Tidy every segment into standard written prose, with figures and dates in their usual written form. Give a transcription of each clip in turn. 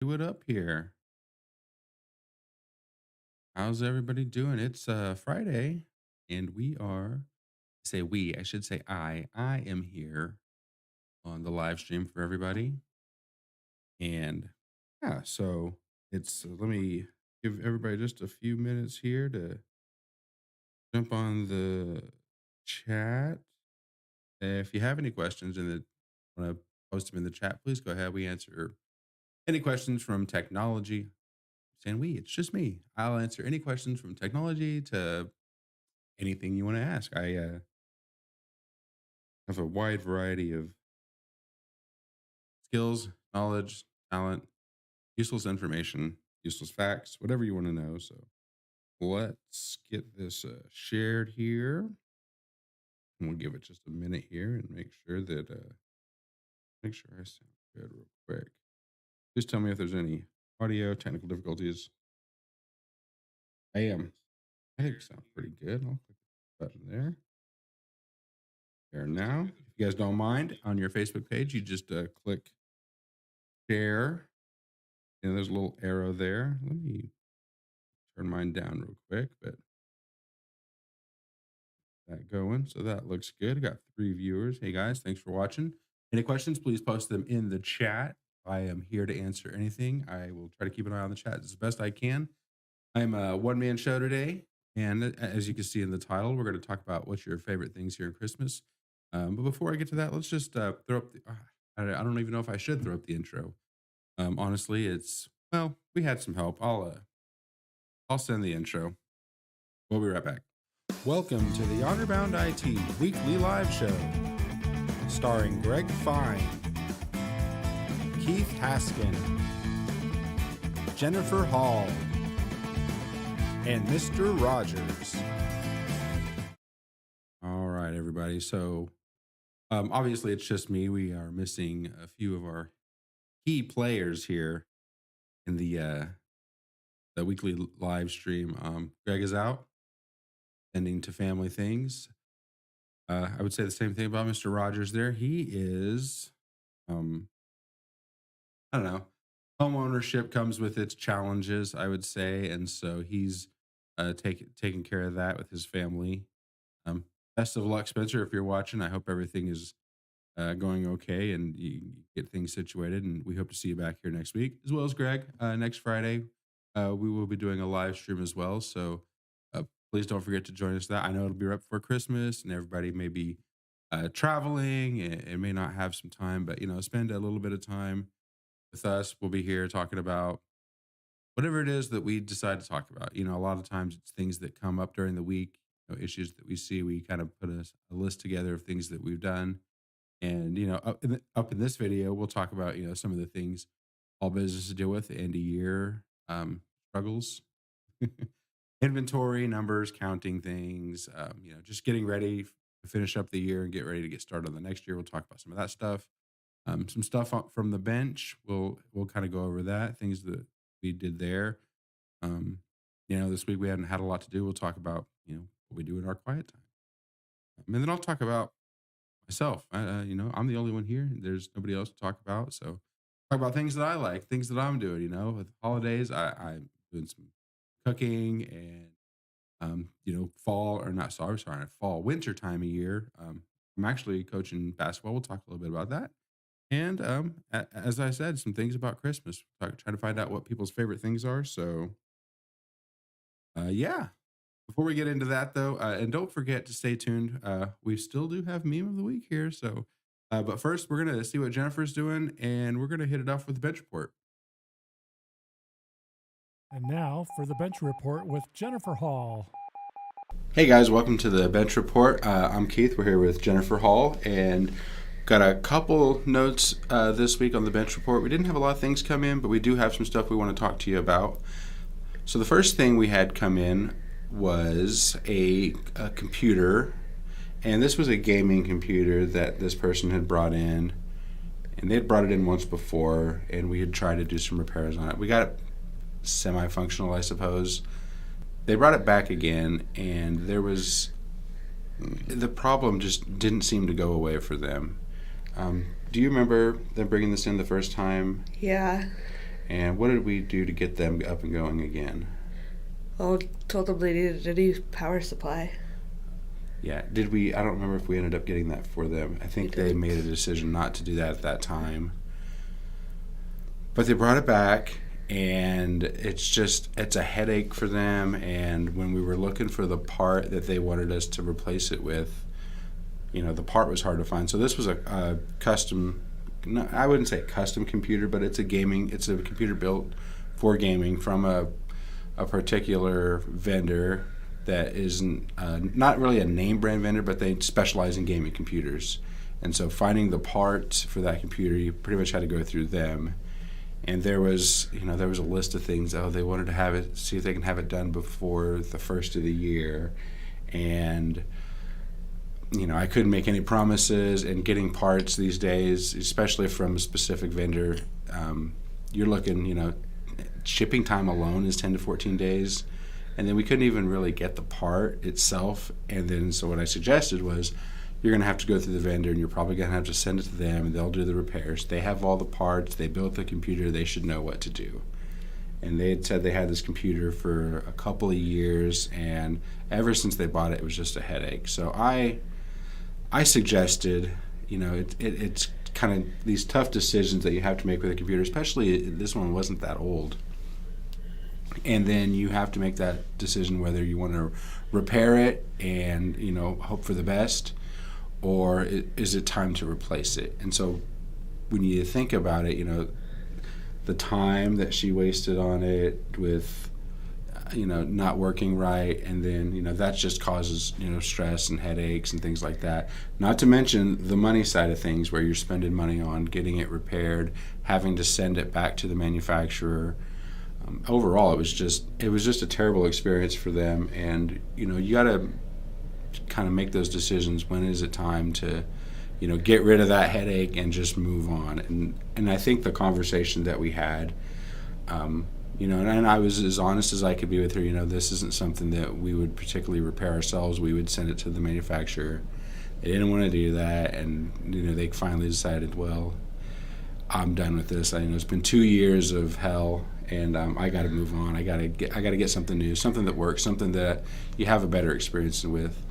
Do it up here. How's everybody doing? It's Friday, and I should say I am here on the live stream for everybody. And yeah, so let me give everybody just a few minutes here to jump on the chat. If you have any questions want to post them in the chat, please go ahead. We answer any questions from technology. Saying it's just me. I'll answer any questions from technology to anything you want to ask. I have a wide variety of skills, knowledge, talent, useless information, useless facts, whatever you want to know. So let's get this shared here. And we'll give it just a minute here and make sure I sound good real quick. Just tell me if there's any audio technical difficulties. I think it sounds pretty good. I'll click the button there. There now. If you guys don't mind, on your Facebook page, you just click share. There's a little arrow there. Let me turn mine down real quick, but that going. So that looks good. I got 3 viewers. Hey guys, thanks for watching. Any questions, please post them in the chat. I am here to answer anything. I will try to keep an eye on the chat as best I can. I'm a one-man show today, and as you can see in the title, we're going to talk about what's your favorite things here in Christmas. But before I get to that, let's just throw up the. I don't even know if I should throw up the intro. Honestly, we had some help. I'll send the intro. We'll be right back. Welcome to the Honorbound IT Weekly Live Show, starring Greg Fine, Keith Haskin, Jennifer Hall, and Mr. Rogers. All right, everybody. So, obviously, it's just me. We are missing a few of our key players here in the weekly live stream. Greg is out, tending to family things. I would say the same thing about Mr. Rogers there. He is, I don't know, home ownership comes with its challenges, I would say. And so he's taking care of that with his family. Best of luck, Spencer, if you're watching. I hope everything is going okay and you get things situated. And we hope to see you back here next week, as well as Greg. Next Friday, we will be doing a live stream as well. So please don't forget to join us. That I know it'll be right before Christmas, and everybody may be traveling and may not have some time, but spend a little bit of time with us. We'll be here talking about whatever it is that we decide to talk about. A lot of times it's things that come up during the week, issues that we see. We kind of put a list together of things that we've done. And, up in this video, we'll talk about, some of the things all businesses deal with, the end of year struggles, inventory, numbers, counting things, just getting ready to finish up the year and get ready to get started on the next year. We'll talk about some of that stuff. Some stuff from the bench. We'll kind of go over that, things that we did there. This week we hadn't had a lot to do. We'll talk about, what we do in our quiet time. And then I'll talk about myself. I'm the only one here. There's nobody else to talk about. So talk about things that I like, things that I'm doing, with holidays. I'm doing some cooking and, fall or not, sorry, fall, winter time of year. I'm actually coaching basketball. We'll talk a little bit about that. And as I said, some things about Christmas. Trying to find out what people's favorite things are. So, yeah. Before we get into that, though, and don't forget to stay tuned. We still do have meme of the week here. So, but first, we're gonna see what Jennifer's doing, and we're gonna hit it off with the bench report. And now for the bench report with Jennifer Hall. Hey guys, welcome to the bench report. I'm Keith. We're here with Jennifer Hall, and got a couple notes this week on the bench report. We didn't have a lot of things come in, but we do have some stuff we want to talk to you about. So the first thing we had come in was a computer, and this was a gaming computer that this person had brought in, and they had brought it in once before, and we had tried to do some repairs on it. We got it semi-functional, I suppose. They brought it back again, and the problem just didn't seem to go away for them. Do you remember them bringing this in the first time? Yeah. And what did we do to get them up and going again? Well, told them they needed a new power supply. Yeah, did we? I don't remember if we ended up getting that for them. I think they made a decision not to do that at that time. But they brought it back, and it's a headache for them. And when we were looking for the part that they wanted us to replace it with, the part was hard to find. So this was a custom, no, I wouldn't say custom computer, but it's a computer built for gaming from a particular vendor that is not really a name brand vendor, but they specialize in gaming computers. And so finding the parts for that computer, you pretty much had to go through them. And there was a list of things. Oh, they wanted to see if they can have it done before the first of the year. And, I couldn't make any promises. And getting parts these days, especially from a specific vendor, you're looking, shipping time alone is 10 to 14 days. And then we couldn't even really get the part itself. And then so what I suggested was, you're going to have to go through the vendor, and you're probably going to have to send it to them, and they'll do the repairs. They have all the parts. They built the computer. They should know what to do. And they had said they had this computer for a couple of years, and ever since they bought it, it was just a headache. So I suggested, it's kind of these tough decisions that you have to make with a computer, especially this one wasn't that old. And then you have to make that decision whether you want to repair it and, hope for the best, or is it time to replace it? And so when you think about it, the time that she wasted on it with, not working right, and then, that just causes, stress and headaches and things like that. Not to mention the money side of things, where you're spending money on getting it repaired, having to send it back to the manufacturer. Overall, it was just a terrible experience for them. And, you got to kind of make those decisions. When is it time to, get rid of that headache and just move on? And I think the conversation that we had, and I was as honest as I could be with her. This isn't something that we would particularly repair ourselves. We would send it to the manufacturer. They didn't want to do that, and they finally decided, well, I'm done with this. It's been 2 years of hell, and I got to move on. I got to get something new, something that works, something that you have a better experience with.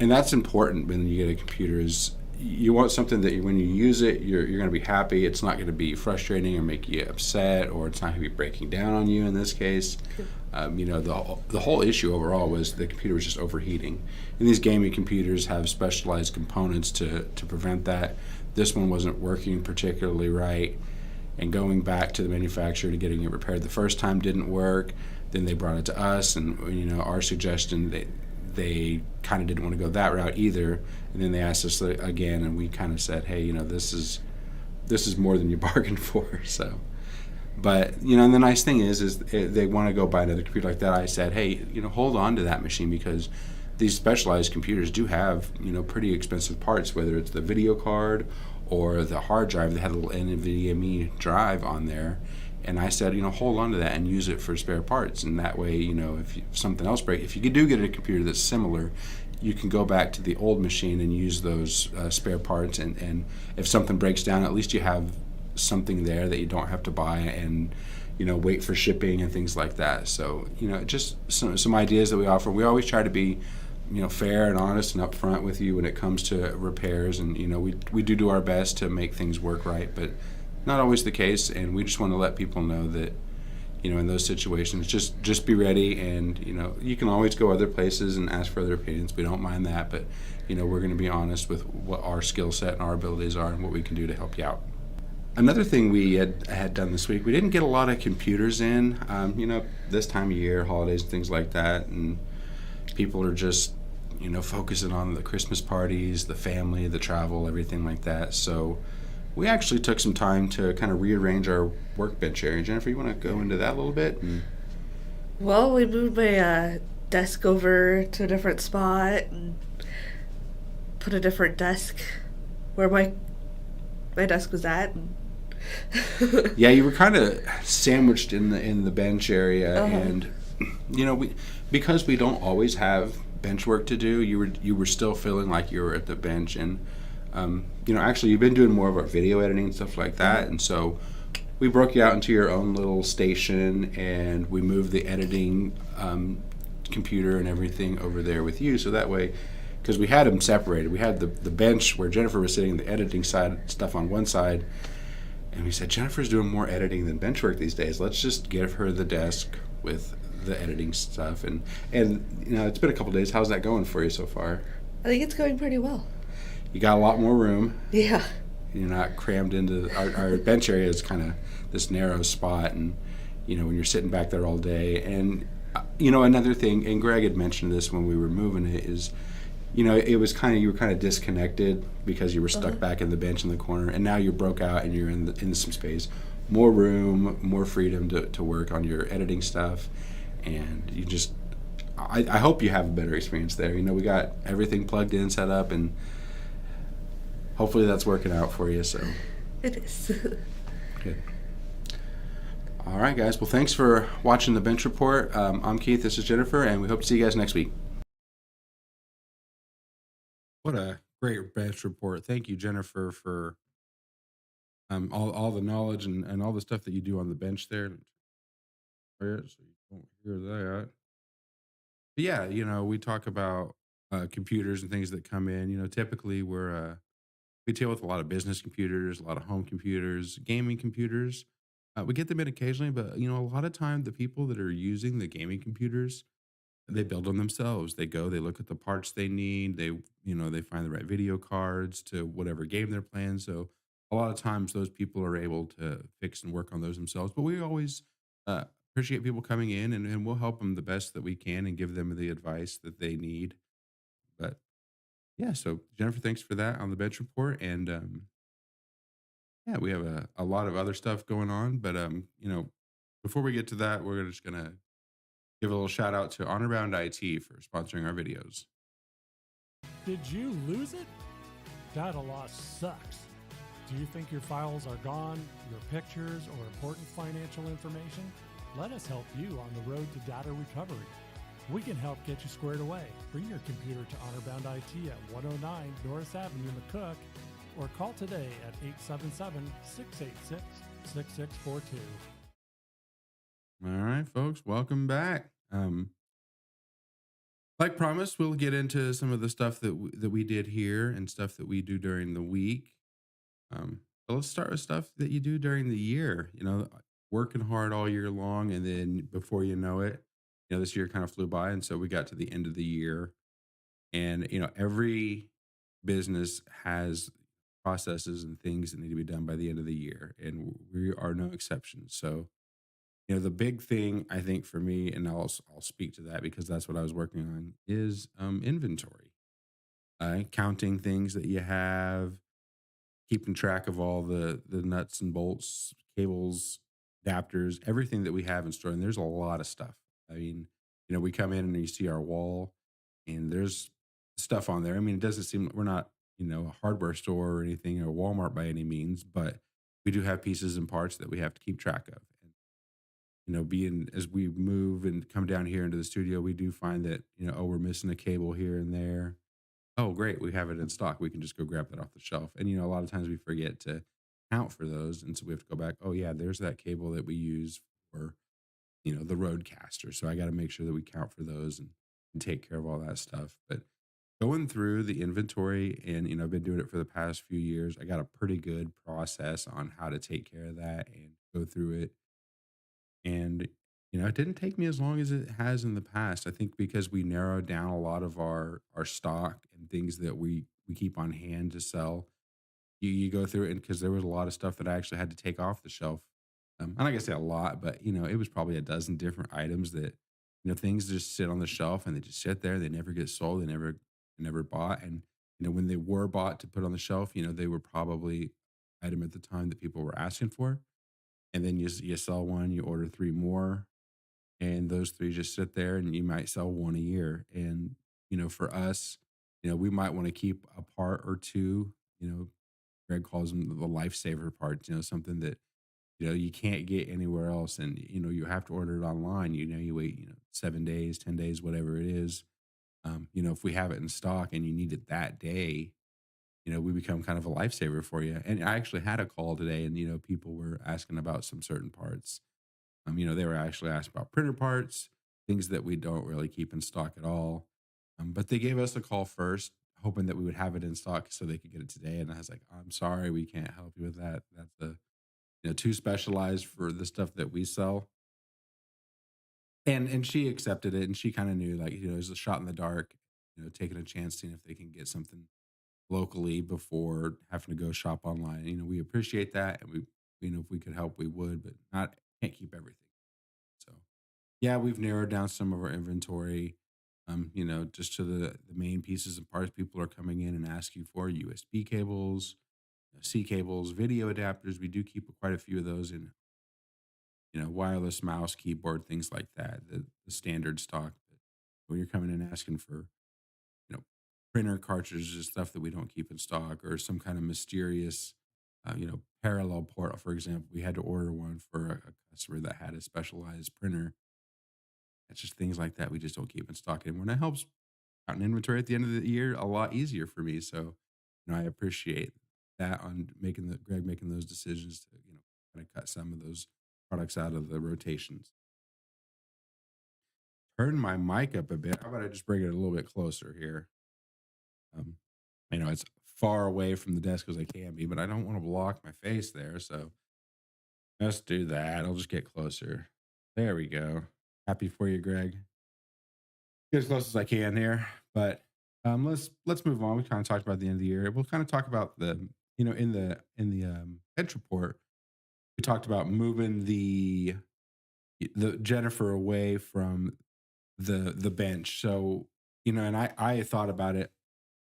And that's important when you get a computer. Is you want something that when you use it, you're going to be happy. It's not going to be frustrating or make you upset, or it's not going to be breaking down on you in this case. The whole issue overall was the computer was just overheating. And these gaming computers have specialized components to prevent that. This one wasn't working particularly right. And going back to the manufacturer to getting it repaired the first time didn't work. Then they brought it to us, and our suggestion, they kind of didn't want to go that route either. And then they asked us again, and we kind of said, hey, this is more than you bargained for. So, but and the nice thing is they want to go buy another computer like that. I said, hey, hold on to that machine, because these specialized computers do have pretty expensive parts, whether it's the video card or the hard drive. They had a little NVMe drive on there. And I said, hold on to that and use it for spare parts. And that way, if something else breaks, if you do get a computer that's similar, you can go back to the old machine and use those spare parts. And if something breaks down, at least you have something there that you don't have to buy and, wait for shipping and things like that. So, just some ideas that we offer. We always try to be, fair and honest and upfront with you when it comes to repairs. And, we do our best to make things work right, but not always the case. And we just want to let people know that, in those situations, just be ready. And, you can always go other places and ask for other opinions. We don't mind that, but, we're going to be honest with what our skill set and our abilities are and what we can do to help you out. Another thing we had done this week, we didn't get a lot of computers in, this time of year, holidays and things like that. And people are just, focusing on the Christmas parties, the family, the travel, everything like that. So we actually took some time to kind of rearrange our workbench area. Jennifer, you want to go into that a little bit? Well, we moved my desk over to a different spot and put a different desk where my desk was at. Yeah, you were kind of sandwiched in the bench area, and because we don't always have bench work to do, you were still feeling like you were at the bench. And actually, you've been doing more of our video editing and stuff like that, and so we broke you out into your own little station, and we moved the editing computer and everything over there with you. So that way, because we had them separated, we had the bench where Jennifer was sitting, the editing side stuff on one side, and we said Jennifer's doing more editing than bench work these days. Let's just give her the desk with the editing stuff. And it's been a couple days. How's that going for you so far? I think it's going pretty well. You got a lot more room. Yeah. You're not crammed into our bench area is kind of this narrow spot, and when you're sitting back there all day. And another thing, and Greg had mentioned this when we were moving it, is it was kind of, you were kind of disconnected because you were stuck back in the bench in the corner, and now you're broke out and you're in some space, more room, more freedom to work on your editing stuff. And you just, I hope you have a better experience there. We got everything plugged in, set up, and hopefully that's working out for you. So It is. good. All right, guys. Well, thanks for watching the Bench Report. I'm Keith. This is Jennifer, and we hope to see you guys next week. What a great bench report. Thank you, Jennifer, for all the knowledge and all the stuff that you do on the bench there. So you don't hear that. But yeah, we talk about computers and things that come in. Typically we deal with a lot of business computers, a lot of home computers, gaming computers. We get them in occasionally, but a lot of time the people that are using the gaming computers, they build them themselves. They go, they look at the parts they need. They find the right video cards to whatever game they're playing. So a lot of times those people are able to fix and work on those themselves. But we always appreciate people coming in, and we'll help them the best that we can and give them the advice that they need. But yeah, so Jennifer, thanks for that on the bench report. And yeah, we have a lot of other stuff going on. But before we get to that, we're just gonna give a little shout out to Honorbound IT for sponsoring our videos. Did you lose it? Data loss sucks. Do you think your files are gone, your pictures, or important financial information? Let us help you on the road to data recovery. We can help get you squared away. Bring your computer to Honorbound IT at 109 Norris Avenue, McCook, or call today at 877-686-6642. All right, folks, welcome back. Like promised, we'll get into some of the stuff that we did here and stuff that we do during the week. But let's start with stuff that you do during the year. Working hard all year long, and then before you know it, this year kind of flew by, and so we got to the end of the year, and every business has processes and things that need to be done by the end of the year, and we are no exception. So the big thing I think for me, and I'll speak to that because that's what I was working on, is inventory. Counting things that you have, keeping track of all the nuts and bolts, cables, adapters, everything that we have in store. And there's a lot of stuff. I mean, we come in and you see our wall, and there's stuff on there. I mean, it doesn't seem, we're not a hardware store or anything, or Walmart by any means, but we do have pieces and parts that we have to keep track of. And being as we move and come down here into the studio, we do find that oh, we're missing a cable here and there. Oh, great, we have it in stock. We can just go grab that off the shelf. And a lot of times we forget to count for those, and so we have to go back. Oh yeah, there's that cable that we use for the roadcaster. So I got to make sure that we count for those and take care of all that stuff. But going through the inventory, and I've been doing it for the past few years. I got a pretty good process on how to take care of that and go through it. And it didn't take me as long as it has in the past. I think because we narrowed down a lot of our stock and things that we keep on hand to sell. You go through it, and because there was a lot of stuff that I actually had to take off the shelf. I'm not gonna say a lot, but it was probably a dozen different items that things just sit on the shelf and they just sit there. They never get sold. They never bought. And when they were bought to put on the shelf, they were probably item at the time that people were asking for. And then you sell one, you order three more, and those three just sit there, and you might sell one a year. And for us, we might want to keep a part or two. Greg calls them the lifesaver parts. Something that you can't get anywhere else, and you have to order it online. You wait 7 days, 10 days, whatever it is. If we have it in stock and you need it that day, we become kind of a lifesaver for you. And I actually had a call today, and people were asking about some certain parts. They were actually asking about printer parts, things that we don't really keep in stock at all. But they gave us a call first, hoping that we would have it in stock so they could get it today. And I was like, I'm sorry, we can't help you with that. That's too specialized for the stuff that we sell. And she accepted it, and she kind of knew, like, it was a shot in the dark, taking a chance, seeing if they can get something locally before having to go shop online. We appreciate that, and if we could help, we would, but not can't keep everything. So yeah, we've narrowed down some of our inventory. Just to the main pieces and parts people are coming in and asking for: USB cables, C cables, video adapters. We do keep quite a few of those in, wireless mouse, keyboard, things like that. The standard stock. But when you're coming in asking for, you know, printer cartridges, stuff that we don't keep in stock, or some kind of mysterious, parallel port. For example, we had to order one for a customer that had a specialized printer. It's just things like that we just don't keep in stock anymore. And it helps out in inventory at the end of the year a lot easier for me. So, I appreciate that on making the Greg making those decisions to, kind of cut some of those products out of the rotations. Turn my mic up a bit. How about I just bring it a little bit closer here? Um, it's far away from the desk as I can be, but I don't want to block my face there. So let's do that. I'll just get closer. There we go. Happy for you, Greg. Get as close as I can here. But let's move on. We kind of talked about the end of the year. We'll kind of talk about in the bench report. We talked about moving the Jennifer away from the bench. So and I thought about it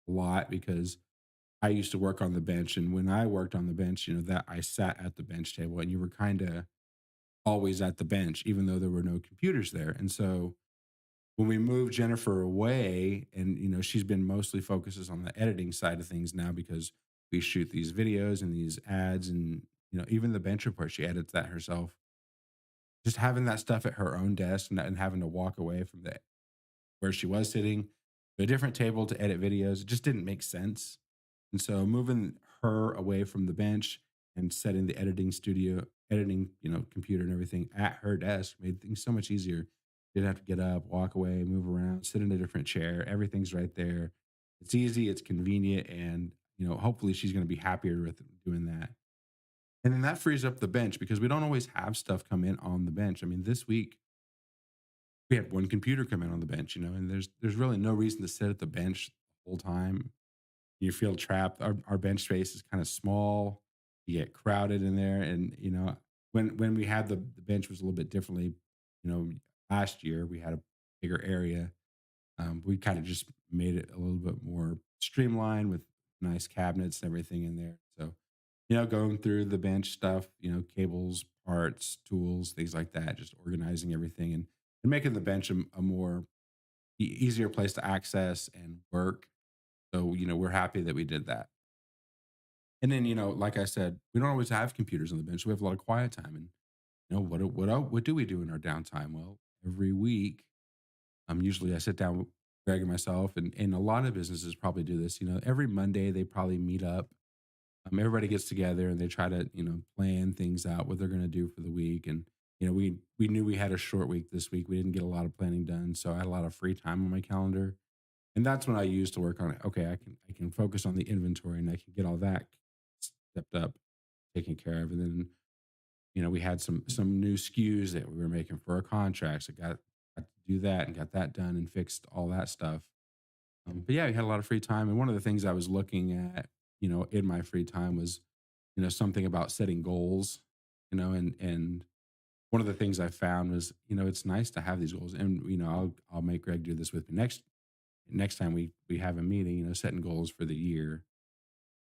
a lot because I used to work on the bench, and when I worked on the bench, that I sat at the bench table, and you were kind of always at the bench, even though there were no computers there. And so when we moved Jennifer away, and she's been mostly focuses on the editing side of things now because we shoot these videos and these ads, and even the bench report, she edits that herself. Just having that stuff at her own desk, and having to walk away from the where she was sitting to a different table to edit videos, it just didn't make sense. And so moving her away from the bench and setting the editing, computer and everything at her desk made things so much easier. You didn't have to get up, walk away, move around, sit in a different chair. Everything's right there. It's easy, it's convenient, and hopefully she's going to be happier with doing that. And then that frees up the bench because we don't always have stuff come in on the bench. I mean, this week we had one computer come in on the bench, and there's really no reason to sit at the bench the whole time. You feel trapped. Our bench space is kind of small. You get crowded in there, and when we had the bench was a little bit differently. Last year we had a bigger area. We kind of just made it a little bit more streamlined with nice cabinets and everything in there. So going through the bench stuff, cables, parts, tools, things like that, just organizing everything and making the bench a more easier place to access and work. So, we're happy that we did that. And then, like I said, we don't always have computers on the bench. We have a lot of quiet time. And, what do we do in our downtime? Well, every week, usually I sit down with Greg and myself, and a lot of businesses probably do this. Every Monday they probably meet up. Everybody gets together and they try to, plan things out, what they're going to do for the week. And, we knew we had a short week this week. We didn't get a lot of planning done. So I had a lot of free time on my calendar. And that's when I use to work on it. Okay, I can focus on the inventory and I can get all that stepped up, taken care of. And then, we had some new SKUs that we were making for our contracts. I got to do that and got that done and fixed all that stuff. But yeah, we had a lot of free time. And one of the things I was looking at, in my free time was, something about setting goals, and one of the things I found was, it's nice to have these goals. And, I'll make Greg do this with me next time we have a meeting, setting goals for the year.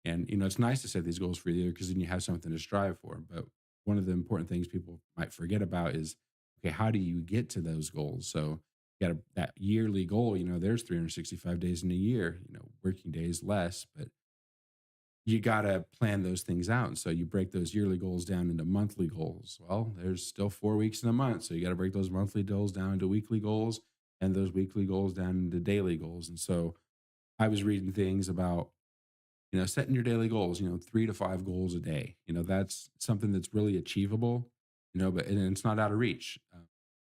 And it's nice to set these goals for the year because then you have something to strive for. But one of the important things people might forget about is, okay, how do you get to those goals? So you got that yearly goal. There's 365 days in a year. Working days less, but you got to plan those things out. And so you break those yearly goals down into monthly goals. Well, there's still 4 weeks in a month. So you got to break those monthly goals down into weekly goals and those weekly goals down into daily goals. And so I was reading things about setting your daily goals, 3 to 5 goals a day. That's something that's really achievable, but and it's not out of reach.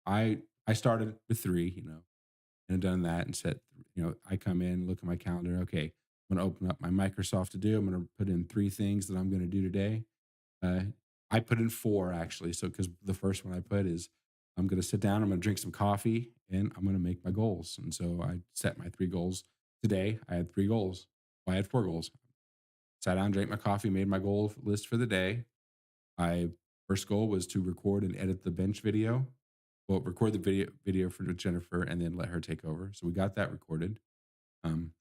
I started with three, and done that and set, I come in, look at my calendar. Okay, I'm going to open up my Microsoft to do. I'm going to put in 3 things that I'm going to do today. Uh, I put in four actually. So, because the first one I put is I'm going to sit down, I'm going to drink some coffee, and I'm going to make my goals. And so I set my 3 goals today. I had 3 goals. Well, I had 4 goals. Sat down, drank my coffee, made my goal list for the day. My first goal was to record and edit the bench video. Well, record the video for Jennifer and then let her take over. So we got that recorded. Um,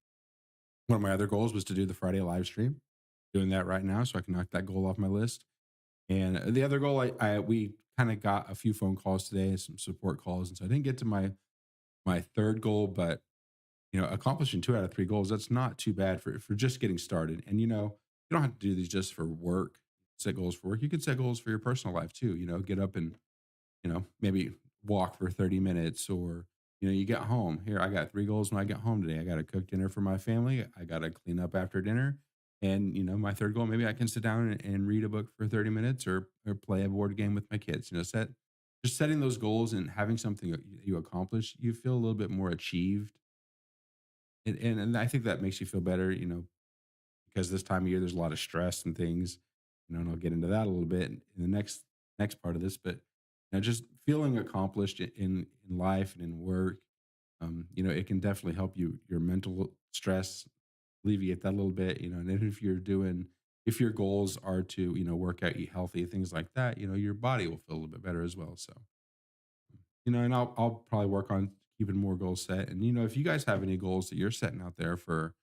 One of my other goals was to do the Friday live stream. Doing that right now, so I can knock that goal off my list. And the other goal, I we kind of got a few phone calls today, some support calls, and so I didn't get to my third goal, but accomplishing 2 out of 3 goals, that's not too bad for just getting started. And you don't have to do these just for work. Set goals for work. You can set goals for your personal life too. Get up and maybe walk for 30 minutes, or you get home. Here, I got 3 goals when I get home today. I got to cook dinner for my family. I got to clean up after dinner. And my third goal, maybe I can sit down and read a book for 30 minutes, or play a board game with my kids. Just setting those goals and having something that you accomplish, you feel a little bit more achieved. And I think that makes you feel better, because this time of year there's a lot of stress and things, and I'll get into that a little bit in the next part of this. But just feeling accomplished in life and in work, it can definitely help your mental stress, alleviate that a little bit. And then if your goals are to work out, eat healthy, things like that, your body will feel a little bit better as well. So and I'll probably work on keeping more goals set. And if you guys have any goals that you're setting out there for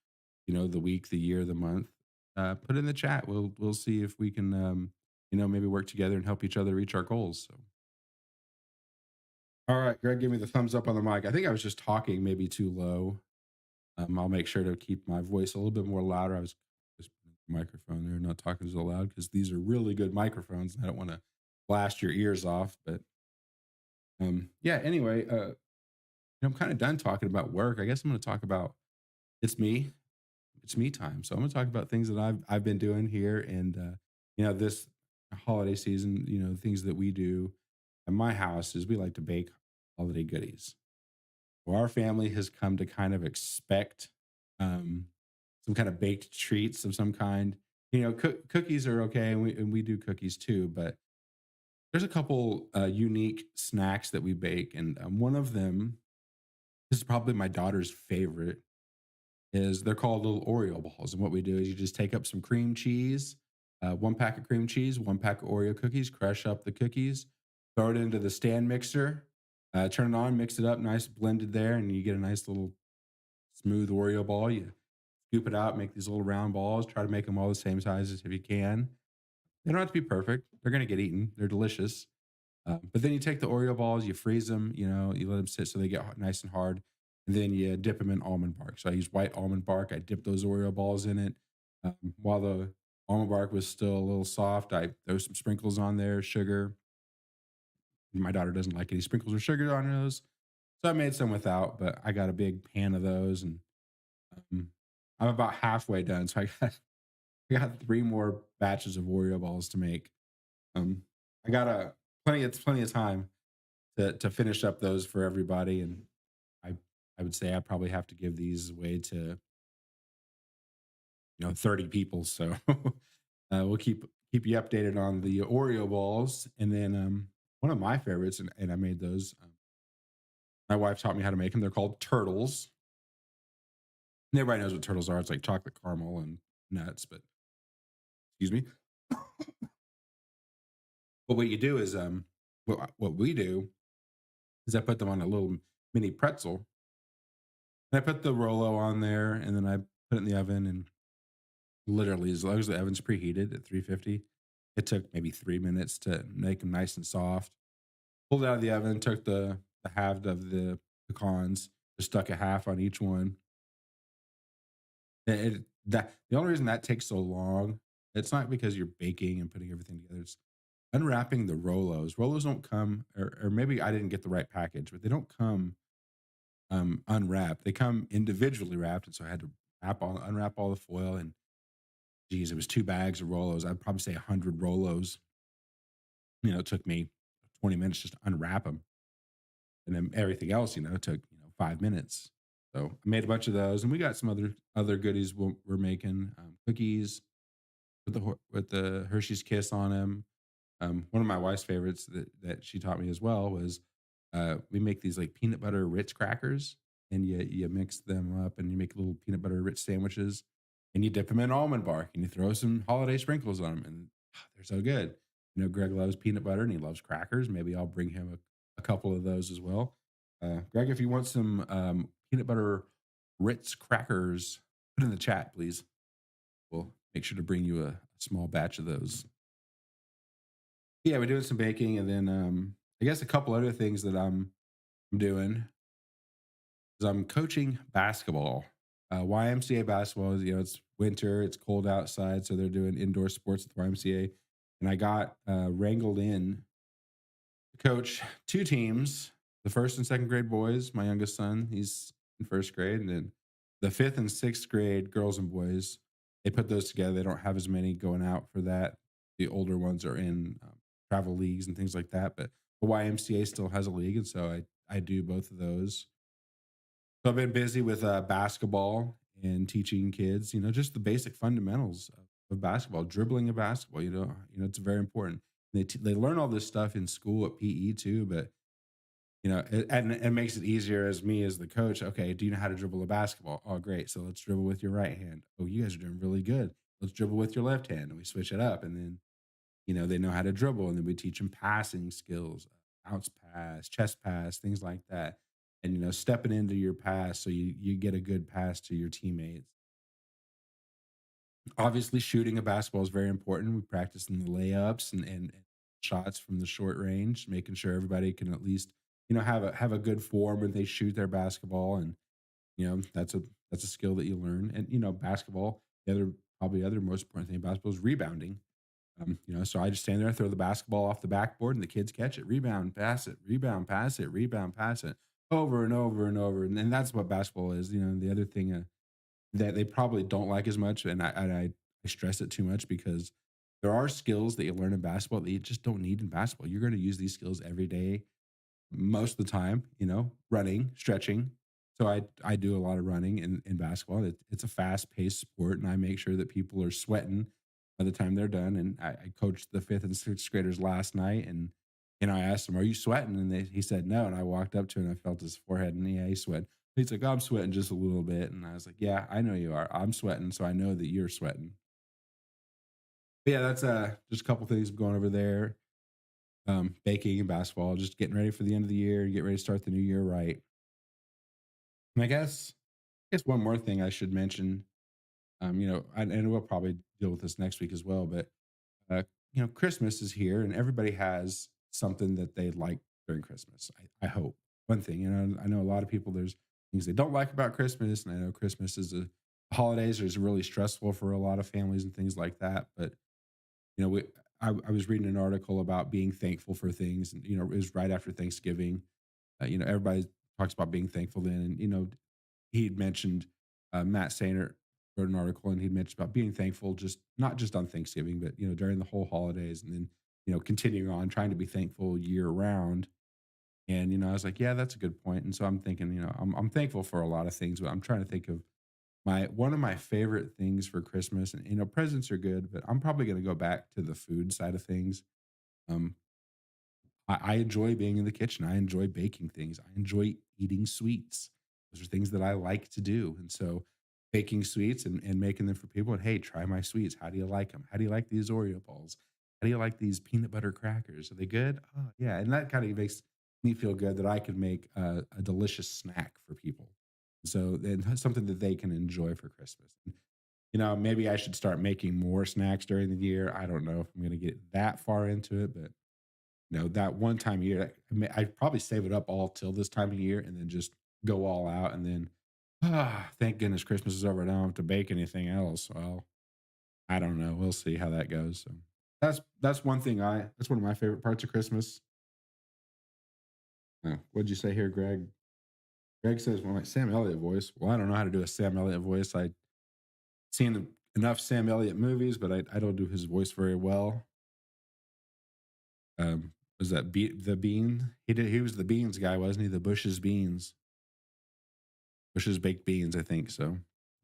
the week, the year, the month, put it in the chat. We'll see if we can maybe work together and help each other reach our goals. So all right, Greg, give me the thumbs up on the mic. I think I was just talking maybe too low. I'll make sure to keep my voice a little bit more louder. I was just microphone there, not talking so loud, because these are really good microphones. I don't want to blast your ears off. But yeah, anyway, I'm kind of done talking about work. I guess I'm going to talk about it's me. It's me time. So I'm going to talk about things that I've been doing here, and this holiday season. Things that we do at my house is we like to bake holiday goodies. Well, our family has come to kind of expect um, some kind of baked treats of some kind. Cookies are okay, and we do cookies too. But there's a couple unique snacks that we bake, and one of them, this is probably my daughter's favorite, is they're called little Oreo balls. And what we do is you just take up some cream cheese, 1 pack of cream cheese, 1 pack of Oreo cookies, crush up the cookies, throw it into the stand mixer, turn it on, mix it up, nice blended there, and you get a nice little smooth Oreo ball. You scoop it out, make these little round balls, try to make them all the same sizes if you can. They don't have to be perfect. They're going to get eaten. They're delicious. But then you take the Oreo balls, you freeze them, you let them sit so they get nice and hard, and then you dip them in almond bark. So I use white almond bark. I dip those Oreo balls in it. While the almond bark was still a little soft, I throw some sprinkles on there, sugar. My daughter doesn't like any sprinkles or sugar on those, so I made some without. But I got a big pan of those, and um, I'm about halfway done. So I got 3 more batches of Oreo balls to make. Um, I got a plenty of time to finish up those for everybody, and I I would say I probably have to give these away to 30 people. So we'll keep you updated on the Oreo balls, and then one of my favorites, and I made those. My wife taught me how to make them. They're called turtles. And everybody knows what turtles are. It's like chocolate caramel and nuts, but excuse me. But what you do is what we do is I put them on a little mini pretzel, and I put the Rolo on there, and then I put it in the oven, and literally as long as the oven's preheated at 350, it took maybe 3 minutes to make them nice and soft. Pulled it out of the oven, took the half of the pecans, just stuck a half on each one. That the only reason that takes so long, it's not because you're baking and putting everything together. It's unwrapping the Rolos. Rolos don't come, or maybe I didn't get the right package, but they don't come unwrapped. They come individually wrapped, and so I had to unwrap all the foil, and geez, it was 2 bags of Rolos. I'd probably say 100 Rolos. It took me 20 minutes just to unwrap them, and then everything else, took 5 minutes. So I made a bunch of those, and we got some other goodies we're making, cookies with the Hershey's Kiss on them. One of my wife's favorites that she taught me as well was we make these like peanut butter Ritz crackers, and you mix them up, and you make little peanut butter Ritz sandwiches, and you dip them in almond bark, and you throw some holiday sprinkles on them, and they're so good. Greg loves peanut butter and he loves crackers. Maybe I'll bring him a couple of those as well. Greg, if you want some peanut butter Ritz crackers, put in the chat, please. We'll make sure to bring you a small batch of those. Yeah, we're doing some baking, and then I guess a couple other things that I'm doing is I'm coaching basketball. YMCA basketball is, it's winter, it's cold outside, so they're doing indoor sports at the YMCA. And I got wrangled in to coach two teams, the first and second grade boys. My youngest son, he's in first grade, and then the fifth and sixth grade girls and boys. They put those together. They don't have as many going out for that. The older ones are in travel leagues and things like that, but the YMCA still has a league, and so I do both of those. So I've been busy with basketball and teaching kids, just the basic fundamentals of basketball, dribbling a basketball. It's very important. They learn all this stuff in school at PE too, but and it makes it easier as me as the coach. Okay, do you know how to dribble a basketball? Oh, great. So let's dribble with your right hand. Oh, you guys are doing really good. Let's dribble with your left hand, and we switch it up, and then they know how to dribble, and then we teach them passing skills, bounce pass, chest pass, things like that. And stepping into your pass so you get a good pass to your teammates. Obviously, shooting a basketball is very important. We practice in the layups and shots from the short range, making sure everybody can at least have a good form when they shoot their basketball. And that's a skill that you learn. And basketball, the other probably other most important thing about basketball is rebounding. So I just stand there, throw the basketball off the backboard, and the kids catch it, rebound, pass it, rebound, pass it, over and over and over. And that's what basketball is. The other thing that they probably don't like as much, and I stress it too much because there are skills that you learn in basketball that you just don't need in basketball. You're going to use these skills every day, most of the time. Running, stretching. So I do a lot of running in basketball. It's a fast paced sport, and I make sure that people are sweating by the time they're done. And I coached the fifth and sixth graders last night, and I asked him, "Are you sweating?" And he said no. And I walked up to him and I felt his forehead, and yeah, he's sweating. He's like, "I'm sweating just a little bit," and I was like, "Yeah, I know you are. I'm sweating, so I know that you're sweating." But yeah, that's just a couple things going over there. Baking and basketball, just getting ready for the end of the year, get ready to start the new year right. And I guess one more thing I should mention. And we'll probably deal with this next week as well. But Christmas is here, and everybody has something that they like during Christmas. I hope one thing. I know a lot of people. There's things they don't like about Christmas, and I know Christmas is a holidays is really stressful for a lot of families and things like that. But you know, we, I was reading an article about being thankful for things, and it was right after Thanksgiving. Everybody talks about being thankful then, and he'd mentioned Matt Sainer wrote an article, and he'd mentioned about being thankful, just not just on Thanksgiving, but during the whole holidays, and then continuing on trying to be thankful year round. And I was like, yeah, that's a good point. And so I'm thinking, I'm thankful for a lot of things, but I'm trying to think of my one of my favorite things for Christmas. And presents are good, but I'm probably going to go back to the food side of things. Um, I enjoy being in the kitchen. I enjoy baking things. I enjoy eating sweets. Those are things that I like to do. And so baking sweets and making them for people. And hey, try my sweets. How do you like them? How do you like these Oreo balls? How do you like these peanut butter crackers? Are they good? Oh, yeah. And that kind of makes me feel good that I can make a delicious snack for people. So, and that's something that they can enjoy for Christmas. Maybe I should start making more snacks during the year. I don't know if I'm going to get that far into it, but that one time a year, I'd probably save it up all till this time of year and then just go all out. And then, thank goodness Christmas is over. I don't have to bake anything else. Well, I don't know. We'll see how that goes. So that's one thing that's one of my favorite parts of Christmas. What'd you say here, Greg? Greg says, well, my Sam Elliott voice. Well, I don't know how to do a Sam Elliott voice. I seen enough Sam Elliott movies, but I don't do his voice very well. Was that the Bean? He was the Beans guy, wasn't he? The Bush's Beans, Bush's baked beans, I think. So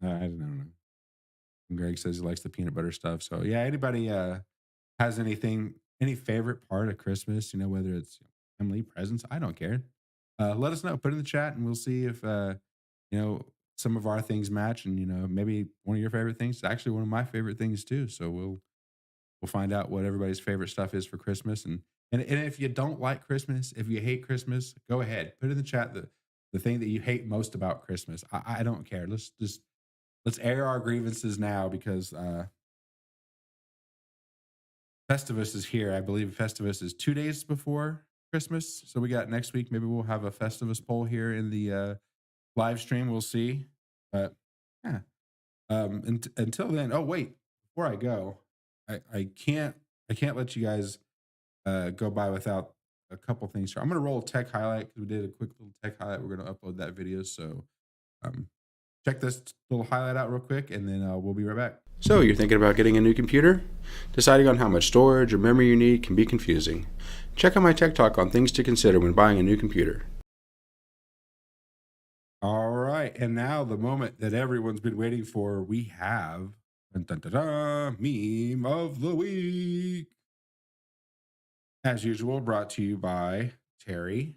I don't know. And Greg says he likes the peanut butter stuff. So yeah, anybody has any favorite part of Christmas? You know, whether it's family presents, I don't care. Let us know. Put it in the chat, and we'll see if you know some of our things match, and you know maybe one of your favorite things is actually one of my favorite things too. So we'll find out what everybody's favorite stuff is for Christmas, and if you don't like Christmas, if you hate Christmas, go ahead, put in the chat the thing that you hate most about Christmas. I don't care. Let's air our grievances now because Festivus is here. I believe Festivus is 2 days before Christmas. So we got next week. Maybe we'll have a Festivus poll here in the live stream. We'll see. But yeah. Until then, oh wait, before I go, I can't let you guys go by without a couple things here. I'm gonna roll a tech highlight because we did a quick little tech highlight. We're gonna upload that video. So um, check this little highlight out real quick, and then we'll be right back. So you're thinking about getting a new computer? Deciding on how much storage or memory you need can be confusing. Check out my tech talk on things to consider when buying a new computer. All right, and now the moment that everyone's been waiting for, we have dun, dun, dun, dun, meme of the week. As usual, brought to you by Terry.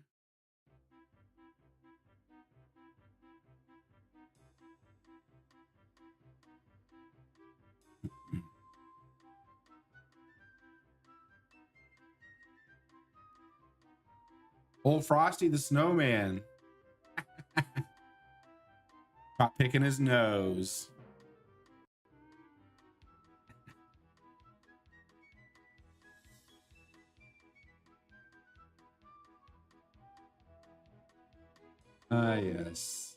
Old Frosty the Snowman. Caught picking his nose. Ah, yes.